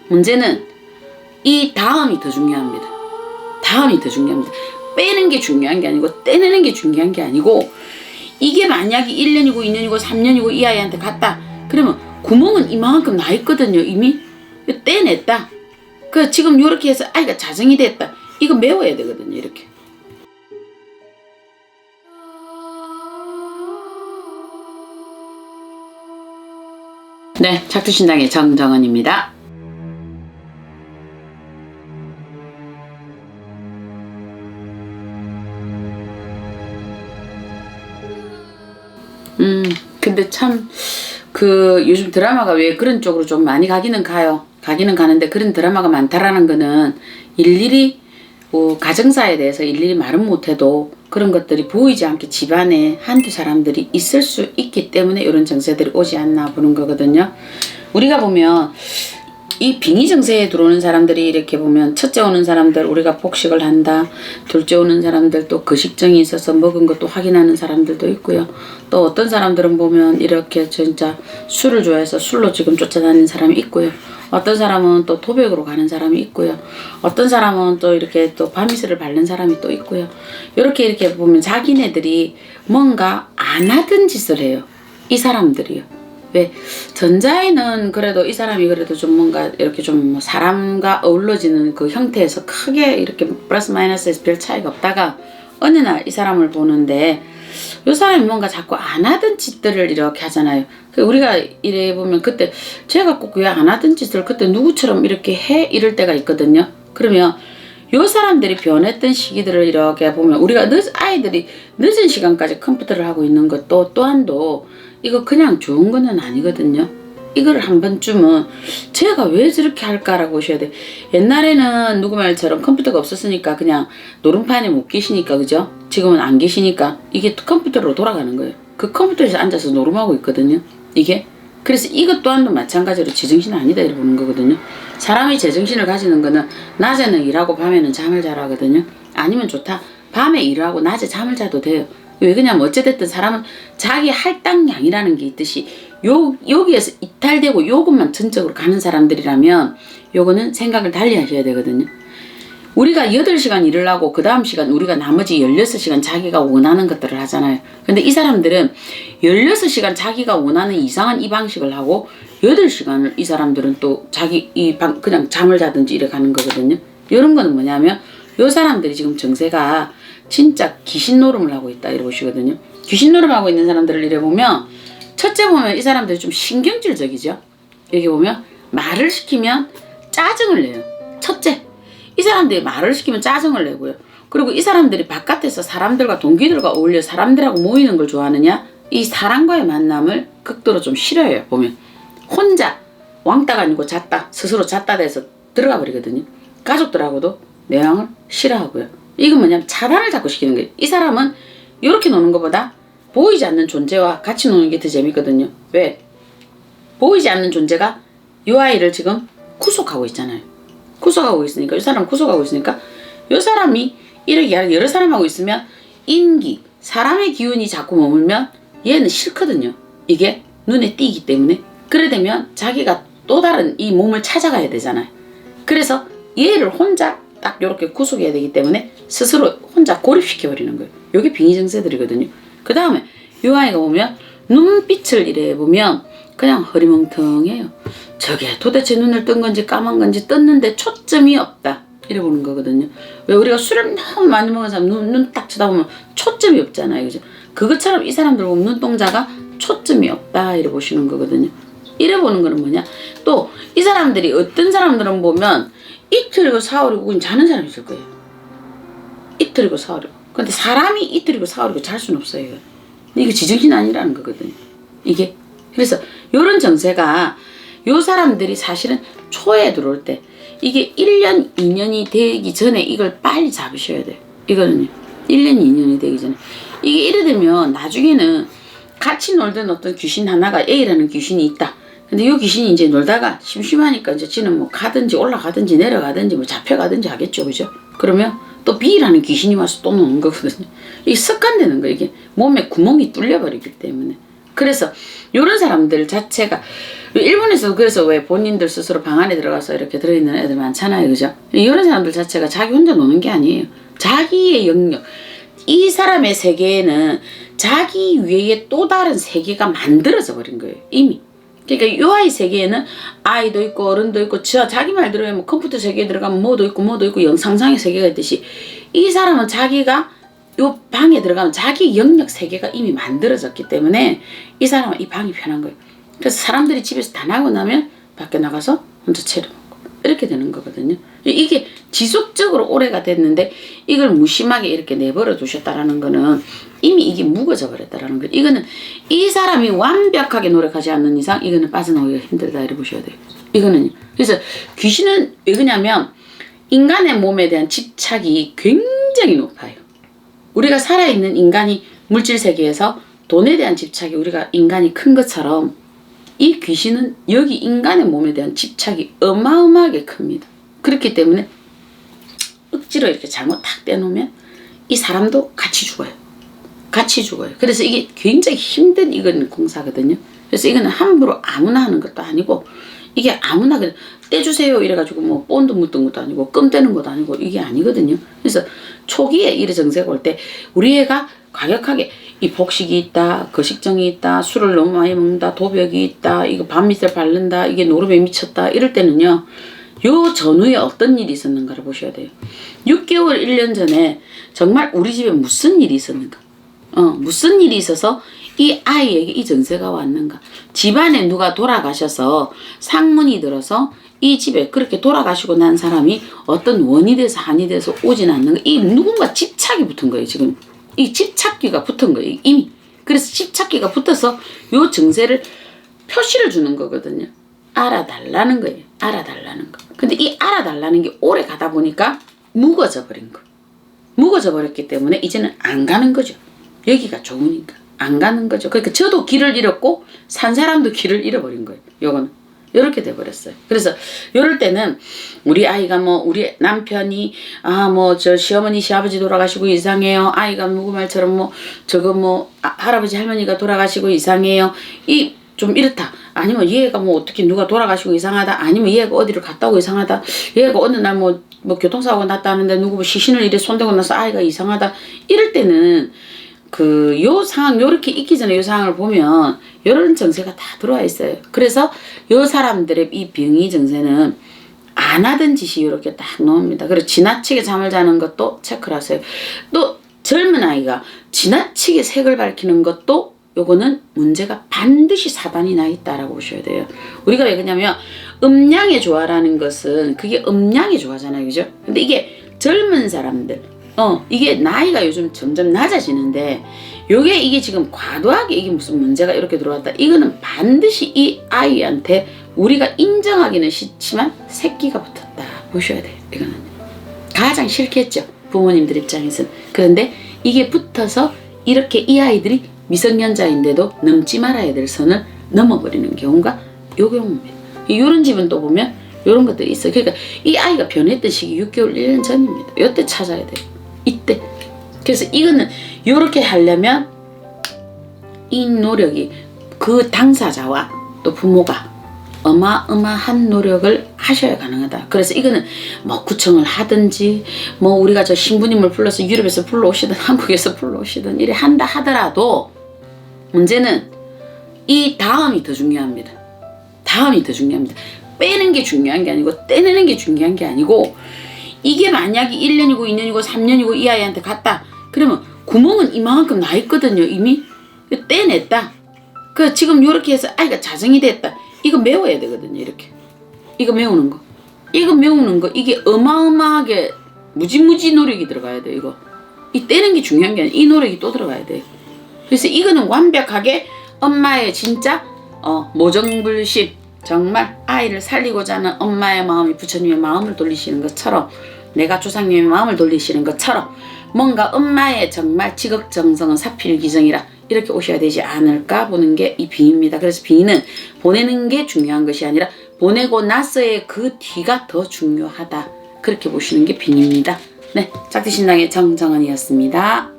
문제는 이 다음이 더 중요합니다. 다음이 더 중요합니다. 빼는 게 중요한 게 아니고 떼내는 게 중요한 게 아니고, 이게 만약에 1년이고 2년이고 3년이고 이 아이한테 갔다 그러면 구멍은 이만큼 나 있거든요. 이미 떼냈다. 그 지금 이렇게 해서 아이가 자정이 됐다. 이거 메워야 되거든요. 이렇게. 네, 착두신당의 정정은입니다. 근데 참 요즘 드라마가 왜 그런 쪽으로 좀 많이 가기는 가요. 가기는 가는데 그런 드라마가 많다라는 거는 일일이 가정사에 대해서 일일이 말은 못해도 그런 것들이 보이지 않게 집안에 한두 사람들이 있을 수 있기 때문에 이런 정세들이 오지 않나 보는 거거든요. 우리가 보면 이 빙의 정세에 들어오는 사람들이 이렇게 보면, 첫째 오는 사람들 우리가 폭식을 한다, 둘째 오는 사람들 또 거식증이 있어서 먹은 것도 확인하는 사람들도 있고요. 또 어떤 사람들은 보면 이렇게 진짜 술을 좋아해서 술로 지금 쫓아다니는 사람이 있고요. 어떤 사람은 또 도백으로 가는 사람이 있고요. 어떤 사람은 또 이렇게 또 바미스를 바른 사람이 또 있고요. 이렇게 보면 자기네들이 뭔가 안 하던 짓을 해요. 이 사람들이요. 왜 전자에는 그래도 이 사람이 그래도 좀 뭔가 이렇게 좀 사람과 어우러지는 그 형태에서 크게 이렇게 플러스 마이너스에서 별 차이가 없다가 어느 날 이 사람을 보는데 이 사람이 뭔가 자꾸 안 하던 짓들을 이렇게 하잖아요. 우리가 이래 보면 그때 제가 꼭 왜 안 하던 짓을 그때 누구처럼 이렇게 해? 이럴 때가 있거든요. 그러면 요 사람들이 변했던 시기들을 이렇게 보면 우리가 아이들이 늦은 시간까지 컴퓨터를 하고 있는 것도 또한도 이거 그냥 좋은 거는 아니거든요. 이걸 한 번쯤은 제가 왜 저렇게 할까라고 보셔야 돼. 옛날에는 누구 말처럼 컴퓨터가 없었으니까 그냥 노름판에 못 계시니까, 그죠? 지금은 안 계시니까 이게 컴퓨터로 돌아가는 거예요. 그 컴퓨터에서 앉아서 노름하고 있거든요. 이게. 그래서 이것 또한도 마찬가지로 제정신 아니다 이렇게 보는 거거든요. 사람이 제정신을 가지는 거는 낮에는 일하고 밤에는 잠을 자라 하거든요. 아니면 좋다. 밤에 일하고 낮에 잠을 자도 돼요. 왜 그러냐면 어찌됐든 사람은 자기 할당량이라는 게 있듯이 여기에서 이탈되고 요것만 전적으로 가는 사람들이라면 요거는 생각을 달리 하셔야 되거든요. 우리가 8시간 일을 하고 그 다음 시간 우리가 나머지 16시간 자기가 원하는 것들을 하잖아요. 근데 이 사람들은 16시간 자기가 원하는 이상한 이 방식을 하고 8시간을 이 사람들은 또 자기 그냥 잠을 자든지 이래 가는 거거든요. 이런 거는 뭐냐면 요 사람들이 지금 정세가 진짜 귀신 노름을 하고 있다 이래 보시거든요. 귀신 노름 하고 있는 사람들을 이래 보면 첫째 보면 이 사람들이 좀 신경질적이죠. 여기 보면 말을 시키면 짜증을 내요. 첫째, 이 사람들이 말을 시키면 짜증을 내고요. 그리고 이 사람들이 바깥에서 사람들과 동기들과 어울려 사람들하고 모이는 걸 좋아하느냐, 이 사람과의 만남을 극도로 좀 싫어해요. 보면 혼자 왕따가 아니고 잤다, 스스로 잤다 돼서 들어가 버리거든요. 가족들하고도 내왕을 싫어하고요. 이건 뭐냐면 차단을 자꾸 시키는 거예요. 이 사람은 이렇게 노는 것보다 보이지 않는 존재와 같이 노는 게 더 재밌거든요. 왜? 보이지 않는 존재가 이 아이를 지금 구속하고 있잖아요. 구속하고 있으니까, 이 사람 구속하고 있으니까 이 사람이 이렇게 여러 사람하고 있으면 인기, 사람의 기운이 자꾸 머물면 얘는 싫거든요. 이게 눈에 띄기 때문에. 그래 되면 자기가 또 다른 이 몸을 찾아가야 되잖아요. 그래서 얘를 혼자 딱 이렇게 구속해야 되기 때문에 스스로 혼자 고립시켜버리는 거예요. 이게 빙의정세들이거든요. 그 다음에 이 아이가 보면 눈빛을 이래 보면 그냥 허리멍텅해요. 저게 도대체 눈을 뜬 건지 까만 건지 떴는데 초점이 없다 이래 보는 거거든요. 왜 우리가 술을 너무 많이 먹은 사람 눈 딱 쳐다보면 초점이 없잖아요. 그죠? 그것처럼 이 사람들 보면 눈동자가 초점이 없다 이래 보시는 거거든요. 이래 보는 거는 뭐냐, 또 이 사람들이 어떤 사람들은 보면 이틀이고 사흘이고 그냥 자는 사람이 있을 거예요. 이틀이고 사흘이고. 근데 사람이 이틀이고 사흘이고 잘 수는 없어요. 이게 지정신 아니라는 거거든요. 이게. 그래서 요런 정세가 요 사람들이 사실은 초에 들어올 때 이게 1년, 2년이 되기 전에 이걸 빨리 잡으셔야 돼요. 이거는요. 1년, 2년이 되기 전에. 이게 이래 되면 나중에는 같이 놀던 어떤 귀신 하나가 A라는 귀신이 있다. 근데 이 귀신이 이제 놀다가 심심하니까 이제 지는 뭐 가든지 올라가든지 내려가든지 뭐 잡혀가든지 하겠죠. 그죠? 그러면 또 B라는 귀신이 와서 또 노는 거거든요. 이게 습관되는 거예요. 이게 몸에 구멍이 뚫려버리기 때문에. 그래서 이런 사람들 자체가 일본에서 그래서 왜 본인들 스스로 방 안에 들어가서 이렇게 들어있는 애들 많잖아요. 그죠? 이런 사람들 자체가 자기 혼자 노는 게 아니에요. 자기의 영역, 이 사람의 세계에는 자기 외에 또 다른 세계가 만들어져 버린 거예요. 이미. 그러니까 이 아이 세계에는 아이도 있고 어른도 있고 자기 말대로 뭐 컴퓨터 세계에 들어가면 뭐도 있고 영상상의 세계가 있듯이 이 사람은 자기가 요 방에 들어가면 자기 영역 세계가 이미 만들어졌기 때문에 이 사람은 이 방이 편한 거예요. 그래서 사람들이 집에서 다 나고 나면 밖에 나가서 혼자 차려먹고 이렇게 되는 거거든요. 이게 지속적으로 오래가 됐는데 이걸 무심하게 이렇게 내버려 두셨다라는 거는 이미 이게 묵어져 버렸다라는 거예요. 이거는 이 사람이 완벽하게 노력하지 않는 이상 이거는 빠져나오기가 힘들다 이렇게 보셔야 돼요. 이거는 그래서 귀신은 왜 그러냐면 인간의 몸에 대한 집착이 굉장히 높아요. 우리가 살아있는 인간이 물질 세계에서 돈에 대한 집착이 우리가 인간이 큰 것처럼 이 귀신은 여기 인간의 몸에 대한 집착이 어마어마하게 큽니다. 그렇기 때문에 억지로 이렇게 잘못 탁 떼놓으면 이 사람도 같이 죽어요. 같이 죽어요. 그래서 이게 굉장히 힘든 이건 공사거든요. 그래서 이거는 함부로 아무나 하는 것도 아니고 이게 아무나 그냥 떼주세요 이래가지고 뭐 본드 묻던 것도 아니고 껌 떼는 것도 아니고 이게 아니거든요. 그래서 초기에 이래 정세가 올 때 우리 애가 과격하게 이 복식이 있다, 거식증이 있다, 술을 너무 많이 먹는다, 도벽이 있다, 이거 밤밑을 바른다, 이게 노름에 미쳤다 이럴 때는요. 요 전후에 어떤 일이 있었는가를 보셔야 돼요. 6개월, 1년 전에 정말 우리 집에 무슨 일이 있었는가. 무슨 일이 있어서 이 아이에게 이 전세가 왔는가. 집안에 누가 돌아가셔서 상문이 들어서 이 집에 그렇게 돌아가시고 난 사람이 어떤 원이 돼서 한이 돼서 오진 않는가. 이 누군가 집착이 붙은 거예요. 지금 이 집착기가 붙은 거예요. 이미. 그래서 집착기가 붙어서 요 증세를 표시를 주는 거거든요. 알아달라는 거예요. 알아달라는 거. 근데 이 알아달라는 게 오래 가다 보니까 묵어져 버린 거. 묵어져 버렸기 때문에 이제는 안 가는 거죠. 여기가 좋으니까 안 가는 거죠. 그러니까 저도 길을 잃었고 산 사람도 길을 잃어버린 거예요. 요거는 이렇게 돼버렸어요. 그래서 이럴 때는 우리 아이가 뭐 우리 남편이 뭐 저 시어머니 시아버지 돌아가시고 이상해요. 아이가 누구 말처럼 뭐 저거 뭐 할아버지 할머니가 돌아가시고 이상해요. 이 좀 이렇다. 아니면 얘가 뭐 어떻게 누가 돌아가시고 이상하다. 아니면 얘가 어디를 갔다 오고 이상하다. 얘가 어느 날 뭐 교통사고가 났다 하는데 누구 뭐 시신을 이래 손대고 나서 아이가 이상하다. 이럴 때는 요 상황 요렇게 있기 전에 요 상황을 보면 요런 정세가 다 들어와 있어요. 그래서 요 사람들의 이 병이 정세는 안 하던 짓이 요렇게 딱 나옵니다. 그리고 지나치게 잠을 자는 것도 체크를 하세요. 또 젊은 아이가 지나치게 색을 밝히는 것도 요거는 문제가 반드시 사단이 나 있다라고 보셔야 돼요. 우리가 왜 그러냐면 음양의 조화라는 것은 그게 음양의 조화잖아요. 그죠? 근데 이게 젊은 사람들 이게 나이가 요즘 점점 낮아지는데 이게 지금 과도하게 이게 무슨 문제가 이렇게 들어왔다. 이거는 반드시 이 아이한테 우리가 인정하기는 싫지만 새끼가 붙었다 보셔야 돼요. 이거는 가장 싫겠죠. 부모님들 입장에서는. 그런데 이게 붙어서 이렇게 이 아이들이 미성년자인데도 넘지 말아야 될 선을 넘어버리는 경우가 요 경우입니다. 이런 집은 또 보면 이런 것들이 있어요. 그러니까 이 아이가 변했던 시기 6개월 1년 전입니다. 이때 찾아야 돼요. 이때. 그래서 이거는 이렇게 하려면 이 노력이 그 당사자와 또 부모가 어마어마한 노력을 하셔야 가능하다. 그래서 이거는 뭐 구청을 하든지 뭐 우리가 저 신부님을 불러서 유럽에서 불러오시든 한국에서 불러오시든 이래 한다 하더라도 문제는 이 다음이 더 중요합니다. 다음이 더 중요합니다. 빼는 게 중요한 게 아니고 떼내는 게 중요한 게 아니고 이게 만약에 1년이고 2년이고 3년이고 이 아이한테 갔다. 그러면 구멍은 이만큼 나 있거든요. 이미 떼냈다. 그 지금 이렇게 해서 아이가 자정이 됐다. 이거 메워야 되거든요. 이렇게. 이거 메우는 거. 이거 메우는 거. 이게 어마어마하게 무지무지 노력이 들어가야 돼요. 이거. 이 떼는 게 중요한 게 아니라 이 노력이 또 들어가야 돼요. 그래서 이거는 완벽하게 엄마의 진짜 모정불신 정말 아이를 살리고자 하는 엄마의 마음이 부처님의 마음을 돌리시는 것처럼 내가 조상님의 마음을 돌리시는 것처럼 뭔가 엄마의 정말 지극정성은 사필기정이라 이렇게 오셔야 되지 않을까 보는 게 이 비입니다. 그래서 비는 보내는 게 중요한 것이 아니라 보내고 나서의 그 뒤가 더 중요하다. 그렇게 보시는 게 비입니다. 네, 짝지신당의 정정은이었습니다.